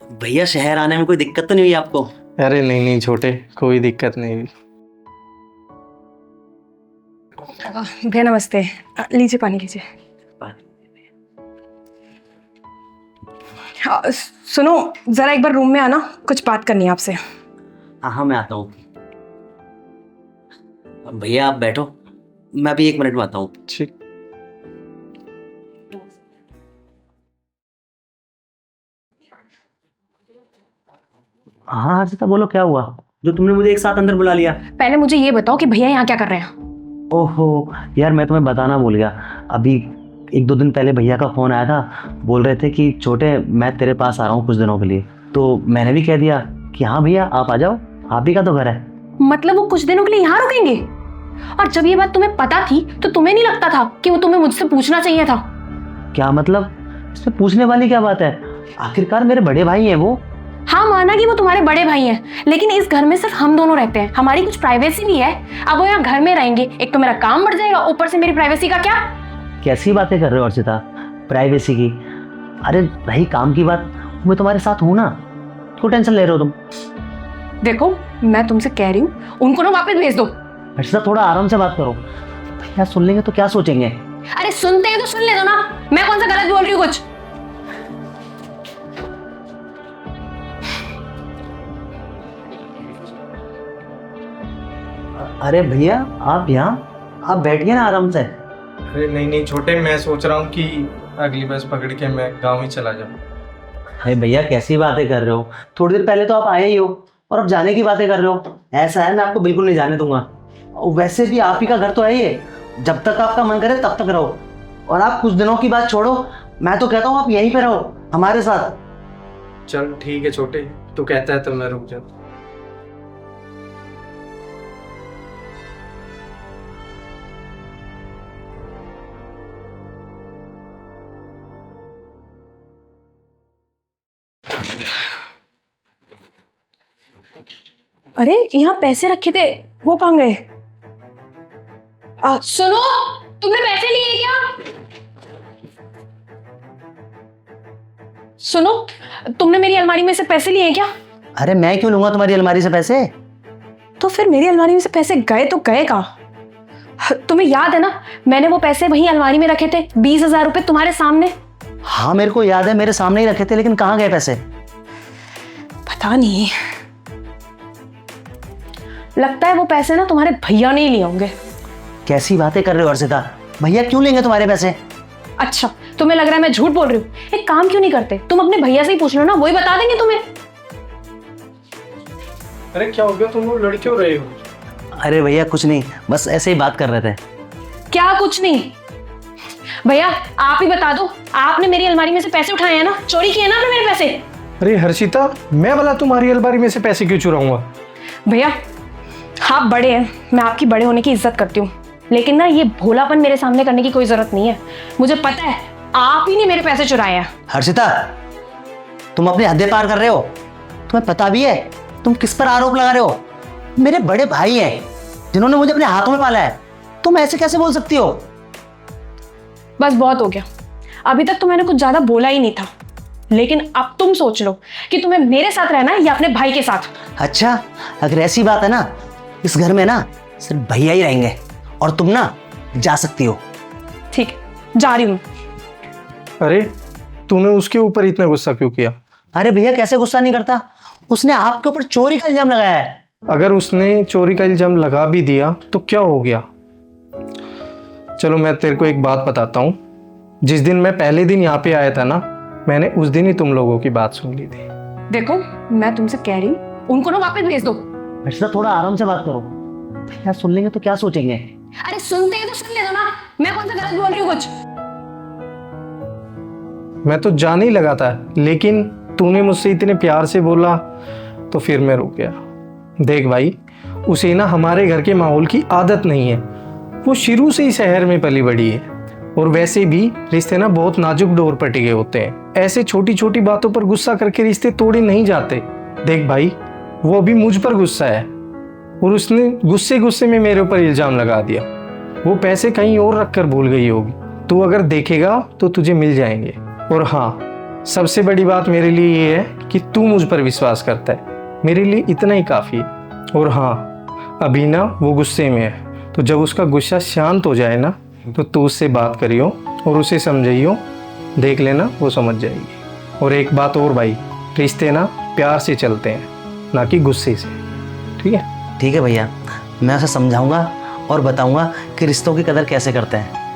भैया शहर आने में कोई दिक्कत तो नहीं हुई आपको? अरे नहीं नहीं छोटे, कोई दिक्कत नहीं हुई। भैया नमस्ते। लीजिए पानी लीजिए। सुनो जरा एक बार रूम में आना, कुछ बात करनी है आपसे। हाँ हाँ मैं आता हूँ। भैया आप बैठो, मैं अभी 1 मिनट में आता हूँ। ठीक। हाँ हर्षिता बोलो, क्या हुआ जो तुमने मुझे एक साथ अंदर बुला लिया? पहले मुझे ये बताओ कि भैया यहाँ क्या कर रहे हैं? ओहो यार, मैं तुम्हें बताना भूल गया। अभी 1-2 दिन पहले भैया का फोन आया था, बोल रहे थे कि छोटे मैं तेरे पास आ रहा हूँ कुछ दिनों के लिए। तो मैंने भी कह दिया कि हाँ भैया आप आ जाओ, आप ही का तो घर है। मतलब वो कुछ दिनों के लिए यहाँ रुकेंगे? और जब ये बात तुम्हें पता थी तो तुम्हें नहीं लगता था कि वो तुम्हें मुझसे पूछना चाहिए था? क्या मतलब? इसमें पूछने वाली क्या बात है? आखिरकार मेरे बड़े भाई हैं वो। हाँ माना कि वो तुम्हारे बड़े भाई हैं, लेकिन इस घर में सिर्फ हम दोनों रहते हैं, हमारी कुछ प्राइवेसी भी है। अब वो यहाँ घर में रहेंगे, एक तो मेरा काम बढ़ जाएगा, ऊपर से मेरी प्राइवेसी का क्या? कैसी बातें कर रहे हो अर्चिता, प्राइवेसी की? अरे रही काम की बात, मैं तुम्हारे साथ हूं ना, क्यों टेंशन ले रहे हो तुम? देखो मैं तुमसे कह रही हूँ, उनको ना वापस भेज दो। अर्चिता थोड़ा आराम से बात करो, भैया सुन लेंगे तो क्या सोचेंगे? अरे सुनते हैं तो सुन ले दो ना, मैं कौन सा गलत बोल रही हूँ कुछ? अरे भैया आप यहाँ, आप बैठिए ना आराम से। अरे नहीं नहीं छोटे, मैं सोच रहा हूँ कि अगली बस पकड़ के मैं गाँव ही चला जाऊँ। अरे भैया कैसी बातें कर रहे हो, थोड़ी देर पहले तो आप आए ही हो और अब जाने की बातें कर रहे हो। ऐसा है मैं आपको बिल्कुल नहीं जाने दूंगा। और वैसे भी आप ही का घर तो है ये, जब तक आपका मन करे तब तक रहो। और आप कुछ दिनों की बात छोड़ो, मैं तो कहता हूँ आप यहीं पे रहो हमारे साथ। चल ठीक है छोटे, तू कहता है तो मैं रुक जाता। अरे यहाँ पैसे रखे थे, वो कहाँ गए? सुनो, तुमने पैसे लिए क्या? सुनो, तुमने मेरी अलमारी में से पैसे लिए क्या? अरे मैं क्यों लूंगा तुम्हारी अलमारी से पैसे? तो फिर मेरी अलमारी में से पैसे गए तो गए कहाँ? तुम्हें याद है ना, मैंने वो पैसे वहीं अलमारी में रखे थे, 20,000 रुपए तुम्हारे सामने। हाँ मेरे को याद है, मेरे सामने ही रखे थे, लेकिन कहाँ गए पैसे? पता नहीं, लगता है वो पैसे ना तुम्हारे भैया ने ही लिए होंगे। कैसी बातें कर रहे हो अर्षिता, भैया क्यों लेंगे तुम्हारे पैसे? अच्छा तुम्हें लग रहा है मैं झूठ बोल रही हूँ? एक काम क्यों नहीं करते, तुम अपने भैया से ही पूछ लो ना, वही बता देंगे तुम्हें। अरे क्या हो गया, तुम लोग लड़ क्यों रहे हो? अरे भैया कुछ नहीं, बस ऐसे ही बात कर रहे थे। क्या कुछ नहीं? भैया आप ही बता दो, आपने मेरी अलमारी में से पैसे उठाए हैं ना, चोरी किए ना आपने मेरे पैसे? अरे हर्षिता, मैं भला तुम्हारी अलमारी में से पैसे क्यों चुराऊंगा? भैया आप बड़े हैं, मैं आपकी बड़े होने की इज्जत करती हूँ, लेकिन ना ये भोलापन मेरे सामने करने की कोई जरूरत नहीं है। मुझे पता है आप ही ने मेरे पैसे चुराए हैं। हर्षिता तुम अपनी हदें पार कर रहे हो, तुम्हें पता भी है तुम किस पर आरोप लगा रहे हो? मेरे बड़े भाई हैं जिन्होंने मुझे अपने हाथों में पाला है, तुम ऐसे कैसे बोल सकती हो? बस बहुत हो गया, अभी तक तो मैंने कुछ ज्यादा बोला ही नहीं था, लेकिन अब तुम सोच लो कि तुम्हें मेरे साथ रहना है या अपने भाई के साथ। अच्छा अगर ऐसी बात है ना, इस घर में ना सिर्फ भैया ही रहेंगे और तुम ना जा सकती हो। ठीक है, जा रही हूँ। अरे तूने उसके ऊपर इतना गुस्सा क्यों किया? अरे भैया कैसे गुस्सा नहीं करता, उसने आपके ऊपर चोरी का इल्जाम लगाया है। अगर उसने चोरी का इल्जाम लगा भी दिया तो क्या हो गया? चलो मैं तेरे को एक बात बताता हूँ, जिस दिन मैं पहले दिन यहाँ पे आया था ना, मैंने उस दिन ही तुम लोगों की बात सुन ली थी। देखो मैं तुमसे कह रही हूँ, उनको ना वापस भेज दो। अर्षिता थोड़ा आराम से बात करो, भैया सुन लेंगे तो क्या सोचेंगे? अरे सुनते हैं तो सुन ले दो ना, मैं कौन सा गलत बोल रही हूँ कुछ? मैं तो जान ही लगा था, लेकिन तूने मुझसे इतने प्यार से बोला तो फिर मैं रुक गया। देख भाई, उसे ना हमारे घर के माहौल की आदत नहीं है, वो शुरू से ही शहर में पली बड़ी है, और वैसे भी रिश्ते ना बहुत नाजुक डोर पर टिके होते हैं। ऐसे छोटी छोटी बातों पर गुस्सा करके रिश्ते तोड़े नहीं जाते। देख भाई, वो अभी मुझ पर गुस्सा है और उसने गुस्से गुस्से में मेरे ऊपर इल्जाम लगा दिया। वो पैसे कहीं और रख कर भूल गई होगी, तू अगर देखेगा तो तुझे मिल जाएंगे। और हाँ, सबसे बड़ी बात मेरे लिए ये है कि तू मुझ पर विश्वास करता है, मेरे लिए इतना ही काफ़ी है। और हाँ, अभी ना वो गुस्से में है, तो जब उसका गुस्सा शांत हो जाए ना, तो तू उससे बात करियो और उसे समझाइयो, देख लेना वो समझ जाएगी। और एक बात और भाई, रिश्ते ना प्यार से चलते हैं, ना कि गुस्से से, ठीक है? ठीक है भैया, मैं उसे समझाऊंगा और बताऊंगा कि रिश्तों की कदर कैसे करते हैं।